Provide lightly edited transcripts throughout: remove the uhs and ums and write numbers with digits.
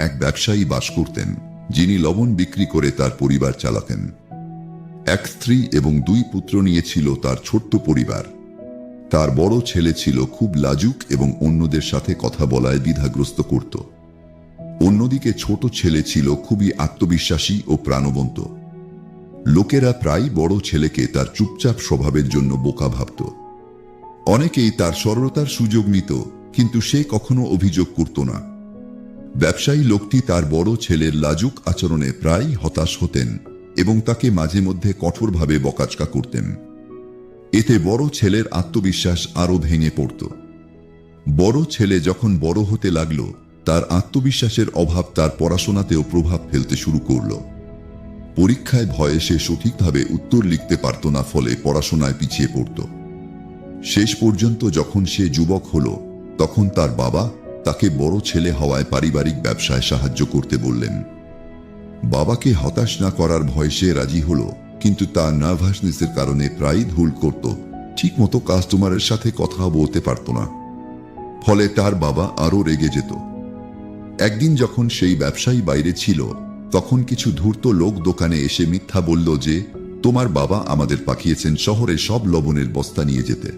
এক ব্যবসায়ী বাস করতেন, যিনি লবণ বিক্রি করে তার পরিবার চালাতেন। এক স্ত্রী এবং 2 পুত্র নিয়ে ছিল তার ছোট্ট পরিবার। তার বড় ছেলে ছিল খুব লাজুক এবং অন্যদের সাথে কথা বলায় দ্বিধাগ্রস্ত করত। অন্যদিকে ছোট ছেলে ছিল খুবই আত্মবিশ্বাসী ও প্রাণবন্ত। লোকেরা প্রায় বড় ছেলেকে তার চুপচাপ স্বভাবের জন্য বোকা ভাবত। অনেকেই তার সরলতার সুযোগ নিত, কিন্তু সে কখনো অভিযোগ করত না। ব্যবসায়ী লোকটি তার বড় ছেলের লাজুক আচরণে প্রায় হতাশ হতেন এবং তাকে মাঝে মধ্যে কঠোরভাবে বকাঝকা করতেন। এতে বড় ছেলের আত্মবিশ্বাস আরো ভেঙে পড়ত। বড় ছেলে যখন বড় হতে লাগল, তার আত্মবিশ্বাসের অভাব তার পড়াশোনাতেও প্রভাব ফেলতে শুরু করল। পরীক্ষায় ভয়ে সে সঠিকভাবে উত্তর লিখতে পারত না, ফলে পড়াশোনায় পিছিয়ে পড়ত। শেষ পর্যন্ত যখন সে যুবক হল, তখন তার বাবা তাকে বড় ছেলে হওয়ায় পারিবারিক ব্যবসায় সাহায্য করতে বললেন। বাবাকে হতাশ না করার ভয়ে সে রাজি হল, কিন্তু তার নার্ভাসনেসের কারণে প্রায়ই ভুল করত, ঠিকমতো কাস্টমারের সাথে কথা বলতে পারত না। ফলে তার বাবা আরো রেগে যেত। একদিন যখন সেই ব্যবসায়ী বাইরে ছিল, তখন কিছু ধূর্ত লোক দোকানে এসে মিথ্যা বলল যে তোমার বাবা আমাদের পাঠিয়েছেন শহরে সব লবণের বস্তা নিয়ে যেতে।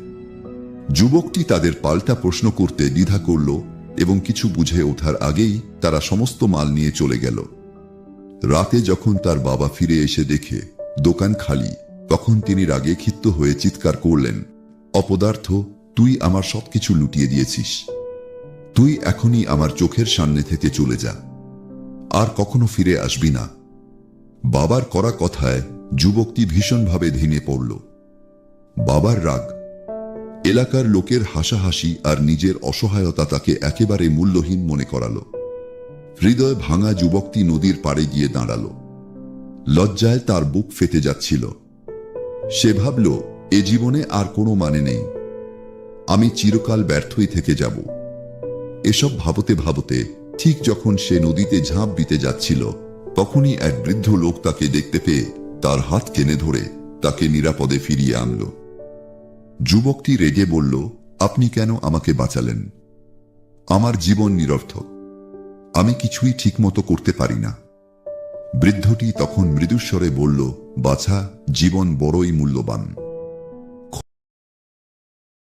যুবকটি তাদের পাল্টা প্রশ্ন করতে দ্বিধা করল এবং কিছু বুঝে ওঠার আগেই তারা সমস্ত মাল নিয়ে চলে গেল। রাতে যখন তার বাবা ফিরে এসে দেখে দোকান খালি, তখন তিনি রাগে ক্ষিপ্ত হয়ে চিৎকার করলেন, অপদার্থ, তুই আমার সবকিছু লুটিয়ে দিয়েছিস। তুই এখনই আমার চোখের সামনে থেকে চলে যা, আর কখনো ফিরে আসবি না। বাবার করা কথায় যুবকটি ভীষণভাবে ভেঙে পড়ল। বাবার রাগ, এলাকার লোকের হাসাহাসি আর নিজের অসহায়তা তাকে একেবারে মূল্যহীন মনে করালো। হৃদয় ভাঙা যুবকটি নদীর পাড়ে গিয়ে দাঁড়ালো। লজ্জায় তার বুক ফেটে যাচ্ছিল। সে ভাবল, এ জীবনে আর কোনো মানে নেই, আমি চিরকাল ব্যর্থই থেকে যাব। এসব ভাবতে ভাবতে ঠিক যখন সে নদীতে ঝাঁপ দিতে যাচ্ছিল, তখনই এক বৃদ্ধ লোক তাকে দেখতে পেয়ে তার হাত টেনে ধরে তাকে নিরাপদে ফিরিয়ে আনল। যুবকটি রেগে বলল, আপনি কেন আমাকে বাঁচালেন? আমার জীবন নিরর্থক, আমি কিছুই ঠিকমতো করতে পারি না। বৃদ্ধটি তখন মৃদুস্বরে বলল, বাছা, জীবন বড়ই মূল্যবান।